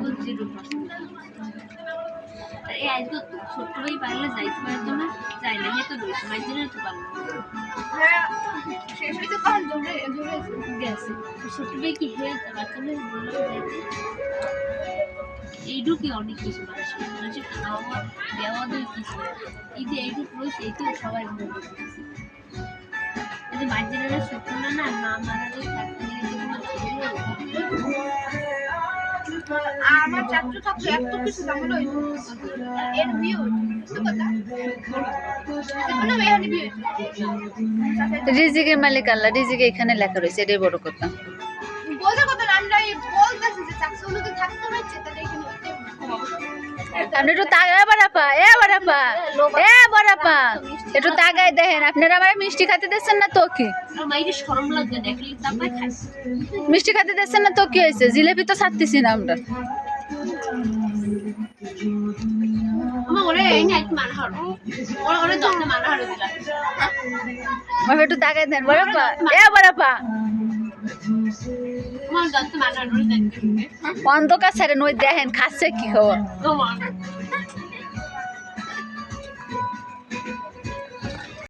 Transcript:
একদম 0%। এই আজকে ছোট্ট ভাই পারলে যাইতে পারতো না, যাই না হেঁটে রয়েছে মাঝে তো পারলো শেষ হইতে কখন জোরে জোরে গেছে। ছোট্ট ভাই কি হেঁটে পারতো না, বললাম যাইতে এইটুকি অনেক কিছু মানুষের খাওয়া দেওয়া দিয়ে কিছু এই যে এইটুকু রয়েছে এইটুকু সবাই মনে করতেছে। এই যে মাঝেরা ছোট্ট না না মা মারা যে থাকতে আমার চাচু থাকতো এত কিছু জামলো এর বিয়ে হইতো কথা কোনো মেহানি বিয়ে রিজিকের মালিক আল্লাহ, রিজিকে এখানে লেখা রয়েছে, এটাই বড় কথা। বোঝা কথা না আমরা এই বলতেছি যে চাচু লোকে থাকতে পারছে তাহলে এখানে হইতে আপনি একটু তাকায় বাড়াপা, বাড়াপা একটু তাকায় দেখেন। আপনারা আমার মিষ্টি খেতে দিচ্ছেন না তো কি? মাইরে শরম লাগছে দেখলে তারপরে খাইছে। মিষ্টি খেতে দিচ্ছেন না তো কি হয়েছে? জিলেপি তো ছাড়তেছি না আমরা। আমার ওরে এই না একটু মানা হলো ওরে ওরে দমনে মানা হলো দিলাম আমার একটু তাকায় দেন বাড়াপা, বাড়াপা আমার দমনে মানা হলো দেখতে অন্ধকার ছাড়েন ওই দেখেন খাচ্ছে কি খবর। তোমার